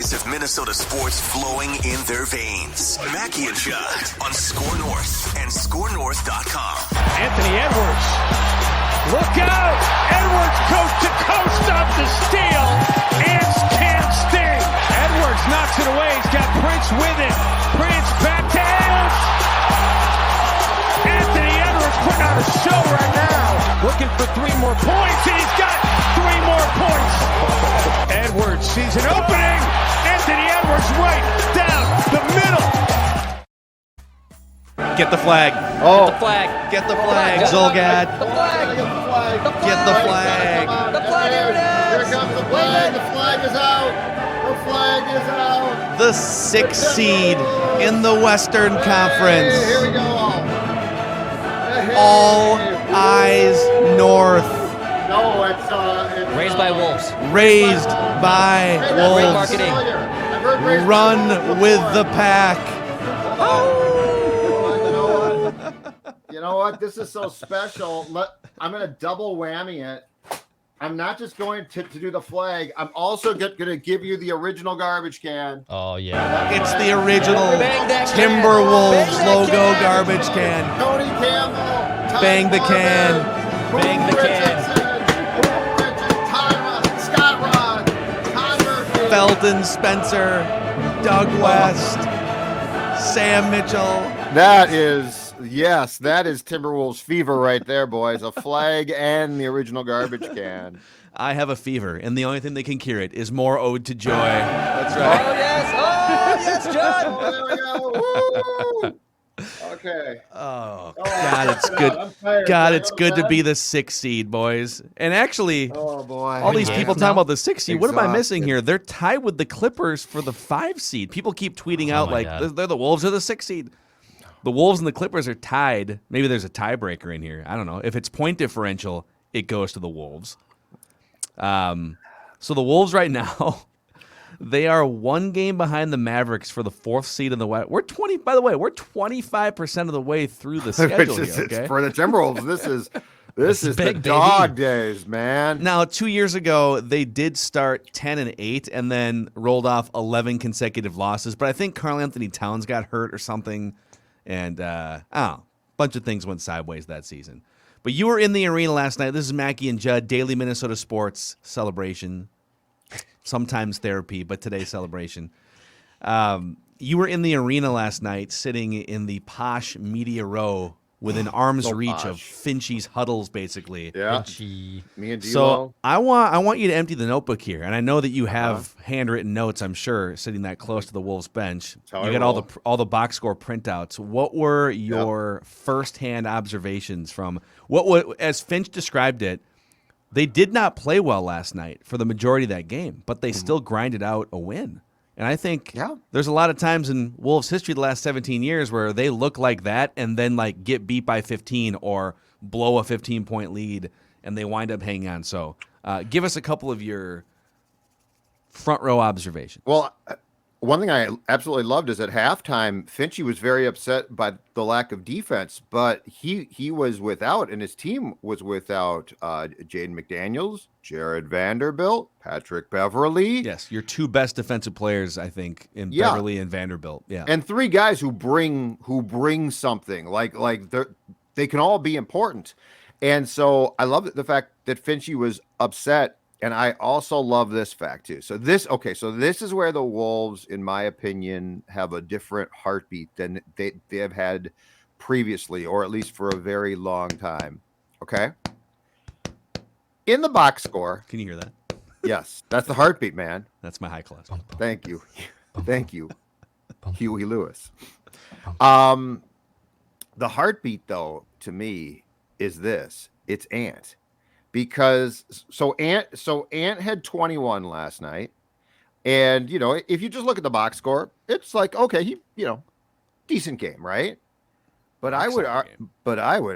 stories of Minnesota sports flowing in their veins. Mackie and Judd on Score North and ScoreNorth.com. Anthony Edwards. Look out! Edwards coast to coast up the steal. Ants can't sting. Edwards knocks it away. He's got Prince with it. Prince back to Edwards. Anthony Edwards putting on a show right now. Looking for 3 more points, and he's got 3 more points. Edwards sees an opening. Anthony Edwards right down the middle. Get the flag. Oh, The flag. Get the flag, Zolgad. The flag. Get the flag. The flag, here it is. Here comes the flag. The flag is out. The flag is out. The 6th seed in the Western Conference. Hey, here we go. Hey, All eyes north. No, it's Raised by Wolves. Raised by Hey, Great Wolves. marketing. I've heard raised by Run Wolves with before. the pack. You know what? This is so special. I'm going to double whammy it. I'm not just going to do the flag. I'm also going to give you the original garbage can. Oh, yeah. It's the original Bang that can. Timberwolves Bang that logo can. garbage can. Tony Campbell. Ty Bang the Corbin, can. Bang the can. Richardson, Scott Rod, Todd Murphy. Felton Spencer, Doug West, Sam Mitchell. That is Timberwolves fever right there, boys. A flag and the original garbage can. I have a fever, and the only thing that can cure it is more Ode to Joy. That's Oh, right. yes, John. Oh, there we go. Woo! Okay. Oh, Oh, God, it's I'm good. tired. God, Am I it's good to done? be the 6th seed, boys. And actually, Oh boy. all these Yeah. people talking about the 6th seed. What am I missing Exhausted. here? They're tied with the Clippers for the 5 seed. People keep tweeting out my like God. they're the Wolves or the 6th seed. The Wolves and the Clippers are tied. Maybe there's a tiebreaker in here. I don't know. If it's point differential, it goes to the Wolves. So the Wolves right now, they are 1 game behind the Mavericks for the 4th seed in the West. We're 25% of the way through the schedule here, It's okay? for the Timberwolves. This is the big, dog days, man. Now, 2 years ago, they did start 10-8 and then rolled off 11 consecutive losses. But I think Karl Anthony Towns got hurt or something, and a bunch of things went sideways that season. But you were in the arena last night. This is Mackie and Judd, Daily Minnesota Sports Celebration. Sometimes therapy, but today's celebration. You were in the arena last night, sitting in the posh media row within arm's So reach of posh. Finchie's huddles, basically. Yeah. Gee. Me and So D'Lo. I want you to empty the notebook here, and I know that you have handwritten notes. I'm sure sitting that close to the Wolves bench. how You I got roll. all the box score printouts. What were your firsthand observations from as Finch described it? They did not play well last night for the majority of that game, but they still grinded out a win. And I think Yeah. there's a lot of times in Wolves history the last 17 years where they look like that and then like get beat by 15 or blow a 15-point lead and they wind up hanging on. So give us a couple of your front row observations. Well, one thing I absolutely loved is at halftime, Finchie was very upset by the lack of defense, but he was without, and his team was without Jaden McDaniels, Jared Vanderbilt, Patrick Beverly, Yes, your 2 best defensive players, I think, in Yeah. Beverly and Vanderbilt. Yeah. and 3 guys who bring something. Like they can all be important. And so I love the fact that Finchie was upset. And I also love this fact too. So this is where the Wolves, in my opinion, have a different heartbeat than they have had previously, or at least for a very long time. Okay. In the box score, Can you hear that? yes, that's the heartbeat, man. That's my high class. Thank you. Thank you, Huey Lewis. The heartbeat, though, to me, is this. It's Ant. Because Ant had 21 last night. And, if you just look at the box score, it's like, okay, decent game, right? But I would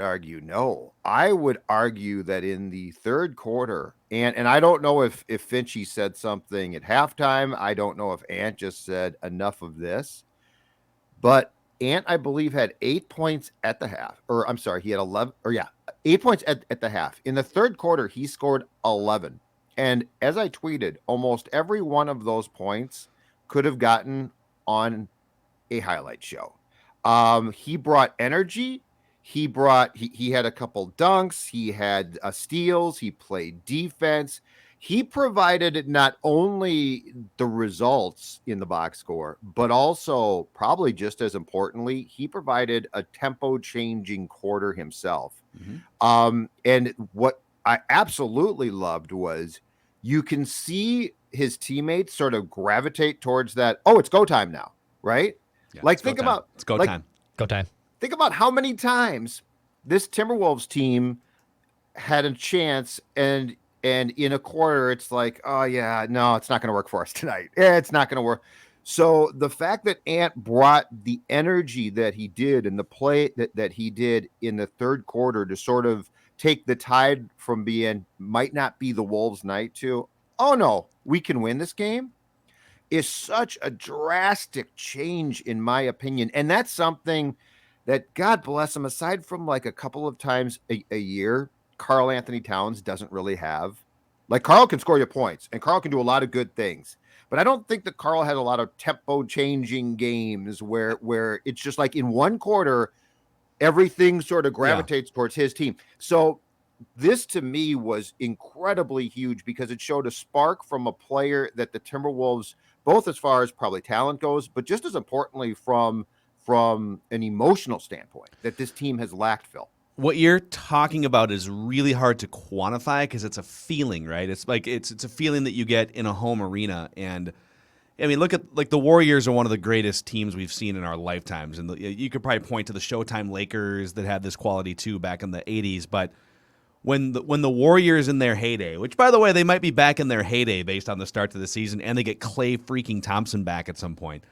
argue no. I would argue that in the third quarter, and I don't know if Finchie said something at halftime. I don't know if Ant just said enough of this. But Ant, I believe, had 8 points at the half. Or I'm sorry, he had 8 points at the half. In the third quarter, he scored 11. And as I tweeted, almost every one of those points could have gotten on a highlight show. He brought energy. He had a couple dunks. He had steals. He played defense. He provided not only the results in the box score, but also, probably just as importantly, he provided a tempo changing quarter himself. And what I absolutely loved was you can see his teammates sort of gravitate towards that. Oh, it's go time now, right? Yeah, Like, think about it's go time. Go time. Think about how many times this Timberwolves team had a chance, and in a quarter, it's like, oh yeah, no, it's not going to work for us tonight. It's not going to work. So the fact that Ant brought the energy that he did and the play that he did in the third quarter to sort of take the tide from being might not be the Wolves' night to, oh no, we can win this game, is such a drastic change in my opinion. And that's something that, God bless him, aside from like a couple of times a year, Karl Anthony Towns doesn't really have. Like, Karl can score you points and Karl can do a lot of good things, but I don't think that Karl had a lot of tempo changing games where it's just like in one quarter, everything sort of gravitates towards his team. So this to me was incredibly huge because it showed a spark from a player that the Timberwolves, both as far as probably talent goes, but just as importantly from an emotional standpoint, that this team has lacked, Phil. What you're talking about is really hard to quantify because it's a feeling, right? It's like it's a feeling that you get in a home arena. And I mean, look at like the Warriors are one of the greatest teams we've seen in our lifetimes, and you could probably point to the Showtime Lakers that had this quality too back in the '80s. But when the Warriors in their heyday, which by the way they might be back in their heyday based on the start to the season, and they get Klay freaking Thompson back at some point.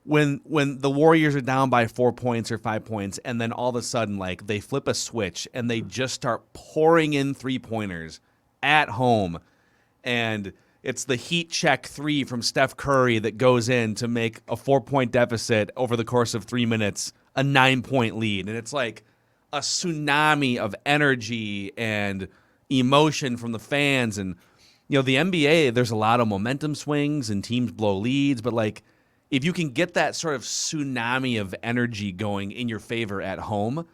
When the Warriors are down by 4 points or 5 points, and then all of a sudden, like, they flip a switch and they just start pouring in 3-pointers at home, and it's the heat check 3 from Steph Curry that goes in to make a 4-point deficit over the course of 3 minutes, a 9-point lead, and it's like a tsunami of energy and emotion from the fans. And you know, the NBA, there's a lot of momentum swings and teams blow leads, but like, if you can get that sort of tsunami of energy going in your favor at home,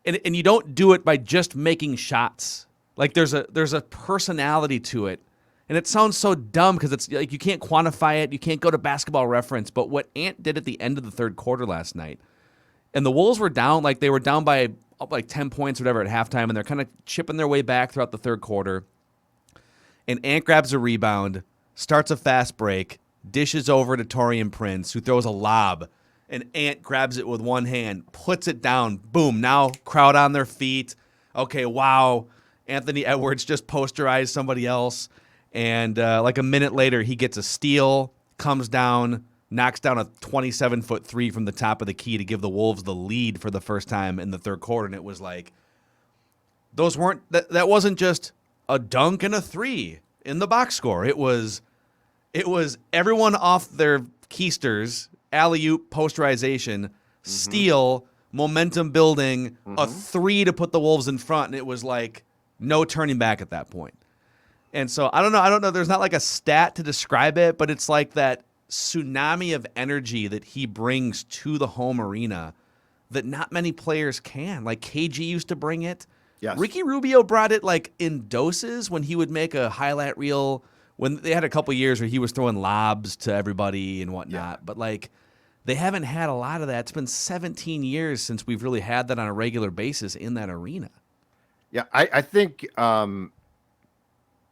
and you don't do it by just making shots. Like there's a personality to it. And it sounds so dumb because it's like you can't quantify it, you can't go to Basketball Reference, but what Ant did at the end of the third quarter last night, and the Wolves were down, like they were down by like 10 points or whatever at halftime, and they're kind of chipping their way back throughout the third quarter. And Ant grabs a rebound, starts a fast break, dishes over to Taurean Prince, who throws a lob, and Ant grabs it with one hand, puts it down, boom, now crowd on their feet. Okay, wow, Anthony Edwards just posterized somebody else, and like a minute later, he gets a steal, comes down, knocks down a 27-foot three from the top of the key to give the Wolves the lead for the first time in the third quarter, and it was like, that wasn't just a dunk and a three in the box score. It was everyone off their keisters, alley-oop, posterization, steal, momentum building, a three to put the Wolves in front, and it was like no turning back at that point. And so I don't know. There's not like a stat to describe it, but it's like that tsunami of energy that he brings to the home arena that not many players can. Like KG used to bring it. Yes. Ricky Rubio brought it like in doses when he would make a highlight reel. When they had a couple years where he was throwing lobs to everybody and whatnot, but like they haven't had a lot of that. It's been 17 years since we've really had that on a regular basis in that arena. Yeah, I think the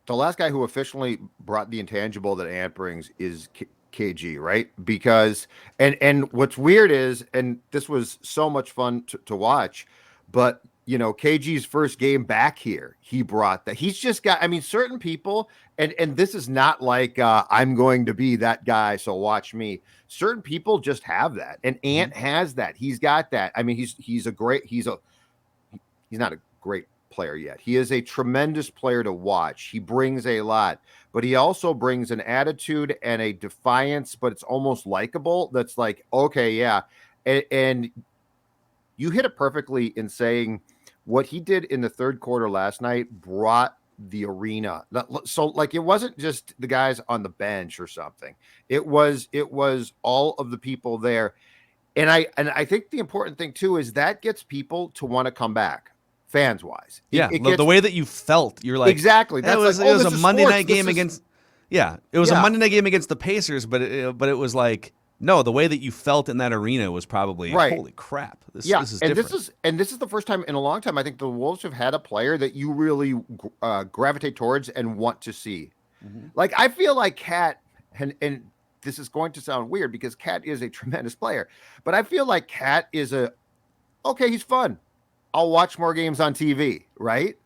last guy who officially brought the intangible that Ant brings is KG, right? Because and what's weird is, and this was so much fun to watch, but you know, KG's first game back here, he brought that. He's just got, I mean, certain people, and this is not like I'm going to be that guy, so watch me. Certain people just have that, and Ant has that. He's got that. I mean, he's not a great player yet. He is a tremendous player to watch. He brings a lot, but he also brings an attitude and a defiance, but it's almost likable. That's like, okay, yeah, and you hit it perfectly in saying what he did in the third quarter last night brought the arena. So like it wasn't just the guys on the bench or something. It was all of the people there. And I think the important thing too is that gets people to want to come back, fans wise. The way that you felt, you're like, exactly. That's it was a Monday night game against. Yeah, it was a Monday night game against the Pacers, but it was like, no, the way that you felt in that arena was probably holy crap. This is different. This is the first time in a long time I think the Wolves have had a player that you really gravitate towards and want to see. Mm-hmm. Like I feel like Cat and this is going to sound weird because Cat is a tremendous player, but I feel like Cat is he's fun. I'll watch more games on TV, right?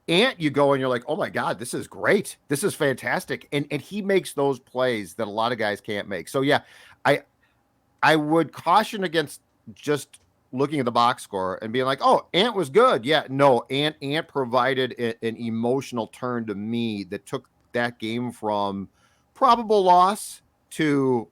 Ant, you go and you're like, oh my God, this is great. This is fantastic. And he makes those plays that a lot of guys can't make. So yeah, I would caution against just looking at the box score and being like, oh, Ant was good. Yeah, no, Ant provided an emotional turn to me that took that game from probable loss to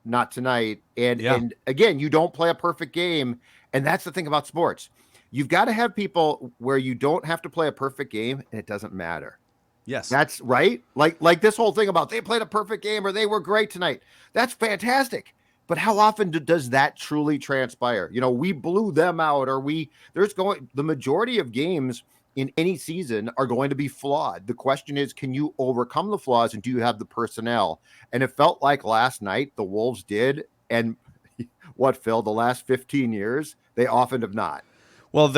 not tonight. And again, you don't play a perfect game. And that's the thing about sports. You've got to have people where you don't have to play a perfect game and it doesn't matter. Yes. That's right. Like this whole thing about they played a perfect game or they were great tonight. That's fantastic. But how often does that truly transpire? You know, we blew them out or the majority of games in any season are going to be flawed. The question is, can you overcome the flaws and do you have the personnel? And it felt like last night the Wolves did. And what, Phil, the last 15 years, they often have not. Well,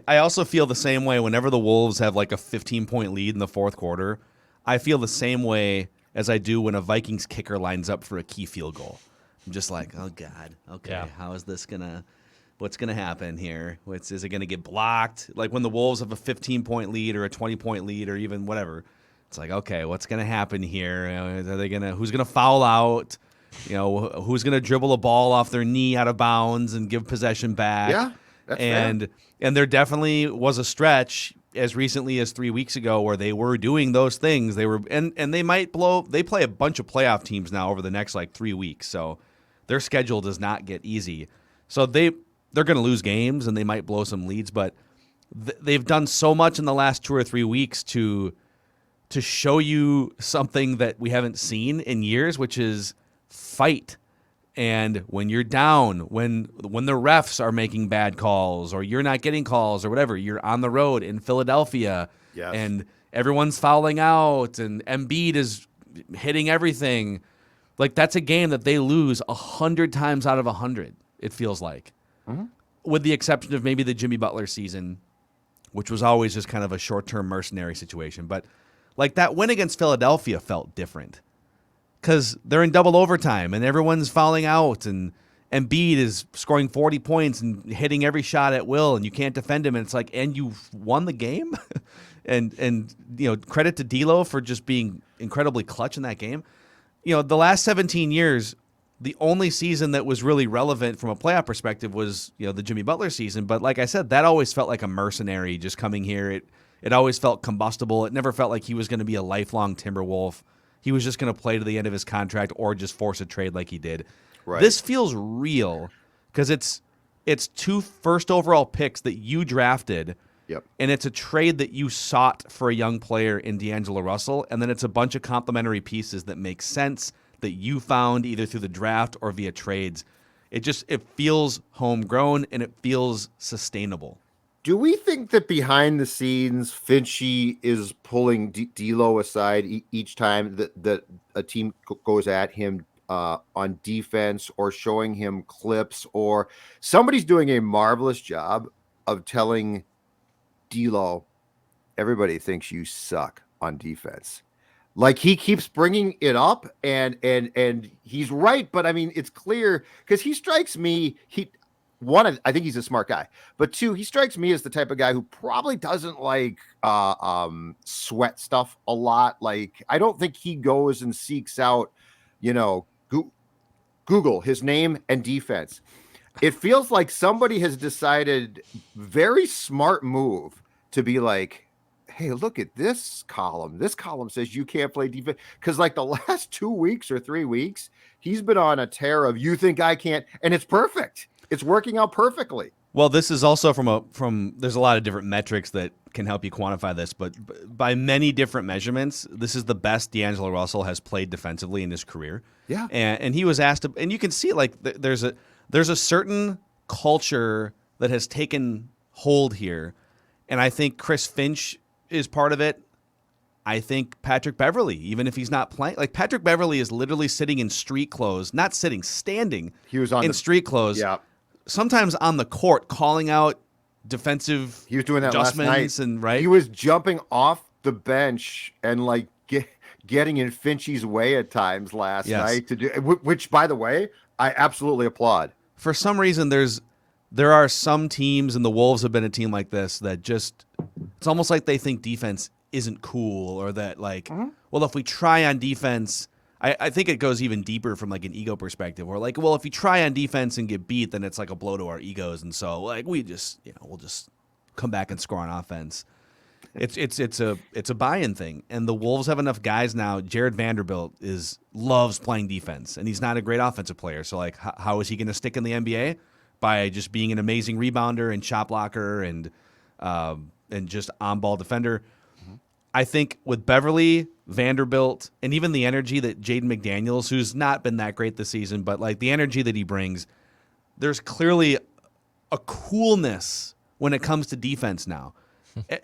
I also feel the same way whenever the Wolves have like a 15-point lead in the fourth quarter. I feel the same way as I do when a Vikings kicker lines up for a key field goal. I'm just like, oh, God, okay, how is this what's going to happen here? Is it going to get blocked? Like when the Wolves have a 15-point lead or a 20-point lead or even whatever. It's like, okay, what's going to happen here? Who's going to foul out? You know, who's going to dribble a ball off their knee out of bounds and give possession back? Yeah. And there definitely was a stretch as recently as 3 weeks ago where they were doing those things. They were and they play a bunch of playoff teams now over the next like 3 weeks. So their schedule does not get easy. So they're going to lose games and they might blow some leads, but they've done so much in the last 2 or 3 weeks to show you something that we haven't seen in years, which is fight. And when you're down, when the refs are making bad calls or you're not getting calls or whatever, you're on the road in Philadelphia and everyone's fouling out and Embiid is hitting everything. Like that's a game that they lose 100 times out of 100, it feels like. Mm-hmm. With the exception of maybe the Jimmy Butler season, which was always just kind of a short-term mercenary situation. But like that win against Philadelphia felt different. Because they're in double overtime and everyone's fouling out and Embiid is scoring 40 points and hitting every shot at will and you can't defend him. And it's like, and you won the game? and you know, credit to D'Lo for just being incredibly clutch in that game. You know, the last 17 years, the only season that was really relevant from a playoff perspective was, you know, the Jimmy Butler season. But like I said, that always felt like a mercenary just coming here. It always felt combustible. It never felt like he was going to be a lifelong Timberwolf. He was just going to play to the end of his contract or just force a trade like he did. Right. This feels real because it's 2 first overall picks that you drafted, and it's a trade that you sought for a young player in D'Angelo Russell, and then it's a bunch of complementary pieces that make sense that you found either through the draft or via trades. It feels homegrown and it feels sustainable. Do we think that behind the scenes, Finchie is pulling D'Lo aside each time that a team goes at him on defense or showing him clips, or somebody's doing a marvelous job of telling D'Lo, everybody thinks you suck on defense? Like he keeps bringing it up and he's right. But I mean, it's clear because he strikes me, one, I think he's a smart guy, but 2, he strikes me as the type of guy who probably doesn't like sweat stuff a lot. Like, I don't think he goes and seeks out, you know, Google his name and defense. It feels like somebody has decided, very smart move, to be like, hey, look at this column. This column says you can't play defense. Because like the last 2 weeks or 3 weeks, he's been on a tear of you think I can't, and it's perfect. It's working out perfectly. Well, this is also from there's a lot of different metrics that can help you quantify this, but by many different measurements, this is the best D'Angelo Russell has played defensively in his career. Yeah. And he was asked, and you can see like there's a certain culture that has taken hold here, and I think Chris Finch is part of it. I think Patrick Beverley, even if he's not playing, like Patrick Beverley is literally sitting in street clothes, not sitting, standing. He was on street clothes. Yeah. Sometimes on the court, calling out defensive He was doing that last adjustments night. and right. He was jumping off the bench and like getting in Finchie's way at times last night to do, which by the way, I absolutely applaud. For some reason, there are some teams, and the Wolves have been a team like this that just it's almost like they think defense isn't cool, or that like, well, if we try on defense. I think it goes even deeper from like an ego perspective, where like, well, if you try on defense and get beat, then it's like a blow to our egos, and so like we just we'll just come back and score on offense. It's a buy-in thing, and the Wolves have enough guys now. Jared Vanderbilt loves playing defense, and he's not a great offensive player. So like, how is he going to stick in the NBA? By just being an amazing rebounder and shot blocker and just on-ball defender. I think with Beverly, Vanderbilt, and even the energy that Jaden McDaniels, who's not been that great this season, but like the energy that he brings, there's clearly a coolness when it comes to defense now.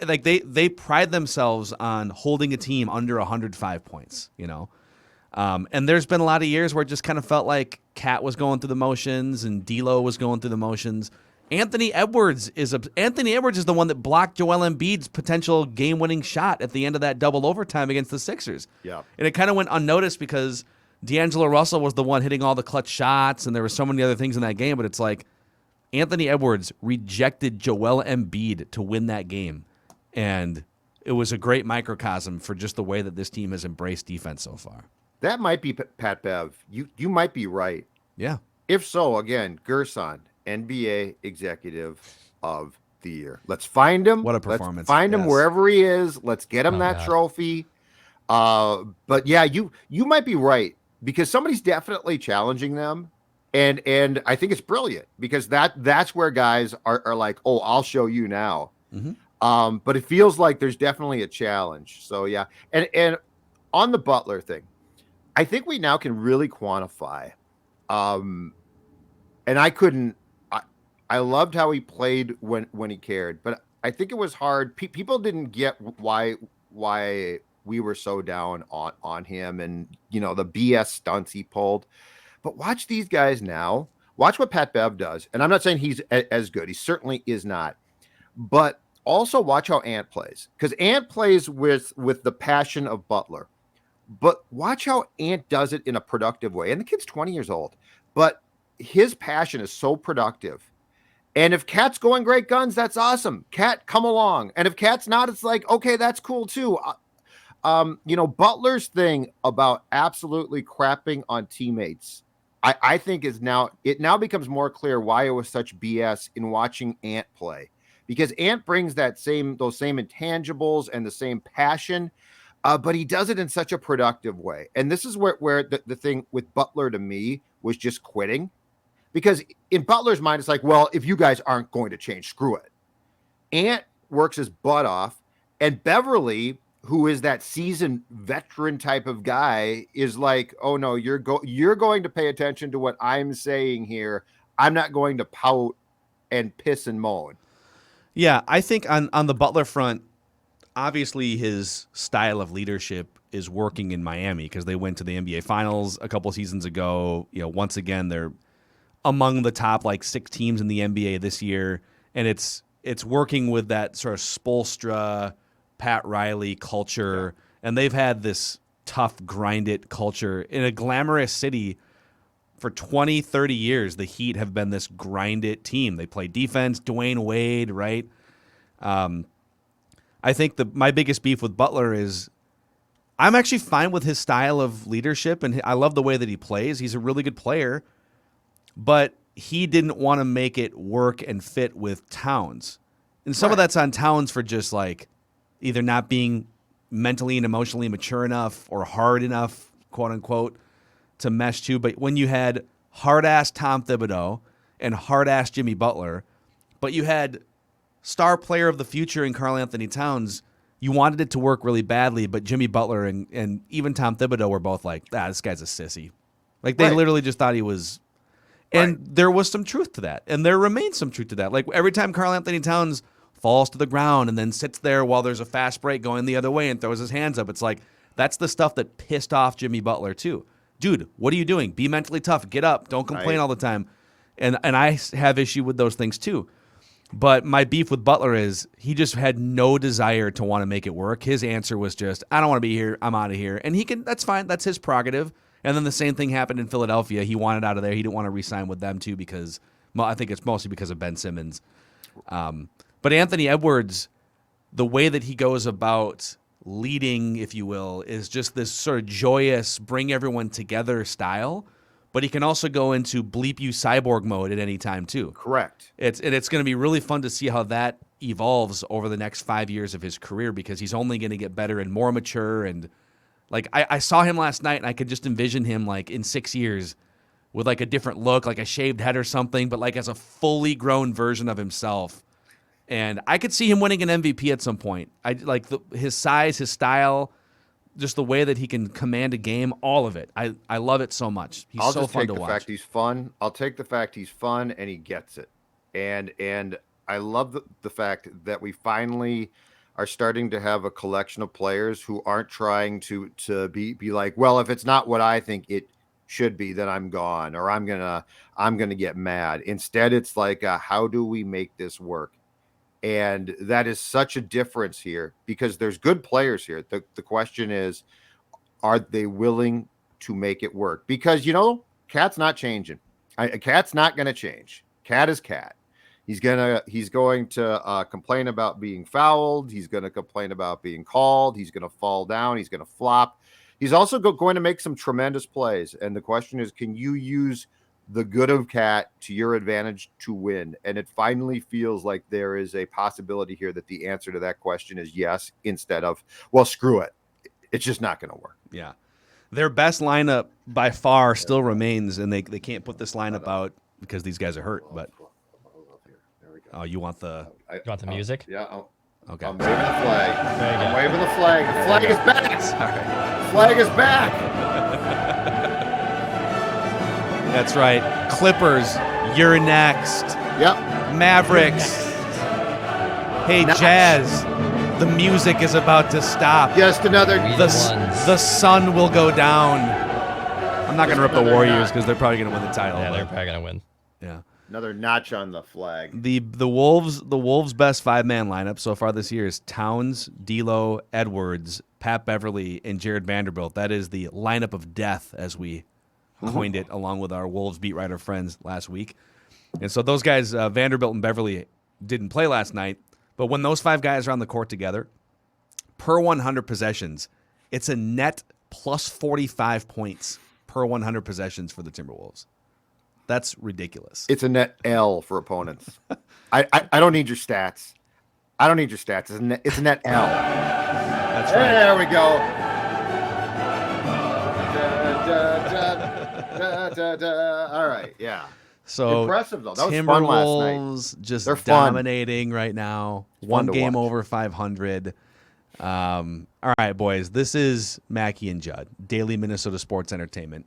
Like they pride themselves on holding a team under 105 points, and there's been a lot of years where it just kind of felt like Cat was going through the motions and D'Lo was going through the motions. Anthony Edwards is the one that blocked Joel Embiid's potential game-winning shot at the end of that double overtime against the Sixers. Yeah. And it kind of went unnoticed because D'Angelo Russell was the one hitting all the clutch shots, and there were so many other things in that game, but it's like Anthony Edwards rejected Joel Embiid to win that game. And it was a great microcosm for just the way that this team has embraced defense so far. That might be Pat Bev. You might be right. Yeah. If so, again, Gerson, NBA Executive of the Year. Let's find him. What a performance. Let's find him Yes. wherever he is. Let's get him that trophy. But yeah, you might be right, because somebody's definitely challenging them. And I think it's brilliant, because that's where guys are like, oh, I'll show you now. Mm-hmm. But it feels like there's definitely a challenge. So yeah. And on the Butler thing, I think we now can really quantify. And I loved how he played when he cared, but I think it was hard. People didn't get why we were so down on him, and the BS stunts he pulled. But watch these guys now. Watch what Pat Bev does, and I'm not saying he's as good. He certainly is not. But also watch how Ant plays, because Ant plays with the passion of Butler. But watch how Ant does it in a productive way. And the kid's 20 years old, but his passion is so productive. And if Cat's going great guns, that's awesome. Cat, come along. And if Cat's not, it's like, okay, that's cool too. Butler's thing about absolutely crapping on teammates, I think it now becomes more clear why it was such BS in watching Ant play, because Ant brings those same intangibles and the same passion, but he does it in such a productive way. And this is where the thing with Butler to me was just quitting. Because in Butler's mind, it's like, well, if you guys aren't going to change, screw it. Ant works his butt off. And Beverly, who is that seasoned veteran type of guy, is like, oh, no, you're going to pay attention to what I'm saying here. I'm not going to pout and piss and moan. Yeah, I think on the Butler front, obviously his style of leadership is working in Miami, because they went to the NBA Finals a couple seasons ago. Once again, they're among the top 6 teams in the NBA this year, and it's working with that sort of Spoelstra, Pat Riley culture, and they've had this tough, grind it culture in a glamorous city for 20, 30 years. The Heat have been this grind it team. They play defense, Dwayne Wade, right? I think my biggest beef with Butler is I'm actually fine with his style of leadership, and I love the way that he plays. He's a really good player. But he didn't want to make it work and fit with Towns. And some of that's on Towns for just either not being mentally and emotionally mature enough or hard enough, quote unquote, to mesh to. But when you had hard-ass Tom Thibodeau and hard-ass Jimmy Butler but you had star player of the future in Karl Anthony Towns. You wanted it to work really badly, but Jimmy Butler and even Tom Thibodeau were both like, this guy's a sissy. Like, they literally just thought he was. And there was some truth to that. And there remains some truth to that. Like, every time Karl Anthony Towns falls to the ground and then sits there while there's a fast break going the other way and throws his hands up, it's like, that's the stuff that pissed off Jimmy Butler, too. Dude, what are you doing? Be mentally tough. Get up. Don't complain all the time. And I have issue with those things, too. But my beef with Butler is he just had no desire to want to make it work. His answer was just, I don't want to be here. I'm out of here. And that's fine. That's his prerogative. And then the same thing happened in Philadelphia. He wanted out of there. He didn't want to re-sign with them, too, because I think it's mostly because of Ben Simmons. But Anthony Edwards, the way that he goes about leading, if you will, is just this sort of joyous, bring everyone together style. But he can also go into bleep you cyborg mode at any time, too. Correct. It's going to be really fun to see how that evolves over the next 5 years of his career, because he's only going to get better and more mature. And like I saw him last night, and I could just envision him like in 6 years with like a different look, like a shaved head or something, but like as a fully grown version of himself. And I could see him winning an MVP at some point. I like his size, his style, just the way that he can command a game, all of it. I love it so much. He's so fun to watch. Fact he's fun. I'll take the fact he's fun and he gets it. And I love the fact that we finally are starting to have a collection of players who aren't trying to be like, well, if it's not what I think it should be, then I'm gone, or I'm gonna get mad. Instead, it's like, how do we make this work? And that is such a difference here, because there's good players here. The question is, are they willing to make it work? Because, Cat's not changing. Cat's not going to change. Cat is Cat. He's going to complain about being fouled. He's going to complain about being called. He's going to fall down. He's going to flop. He's also going to make some tremendous plays. And the question is, can you use the good of Cat to your advantage to win? And it finally feels like there is a possibility here that the answer to that question is yes, instead of, well, screw it. It's just not going to work. Yeah. Their best lineup by far still remains, and they can't put this lineup out because these guys are hurt. But you want the music? Yeah. Okay. I'm waving the flag. There you go. I'm waving the flag. The flag is back. Sorry. Flag is back. That's right. Clippers, you're next. Yep. Mavericks. Hey, Nice. Jazz, the music is about to stop. Just another. The sun will go down. I'm not going to rip the another Warriors notch. because they're probably going to win the title. Yeah, but- they're probably gonna win. yeah. Another notch on the flag. The Wolves' best 5-man lineup so far this year is Towns, D'Lo, Edwards, Pat Beverly, and Jared Vanderbilt. That is the lineup of death, as we coined it, along with our Wolves beat writer friends last week. And so those guys, Vanderbilt and Beverly, didn't play last night. But when those 5 guys are on the court together, per 100 possessions, it's a net plus 45 points per 100 possessions for the Timberwolves. That's ridiculous. It's a net L for opponents. I don't need your stats. I don't need your stats. It's a net L. That's right. There we go. All right, yeah. So Impressive, though. That was fun last night. Timberwolves just They're fun. dominating right now. fun One to game watch. over 500. All right, boys. This is Mackie and Judd, Daily Minnesota Sports Entertainment.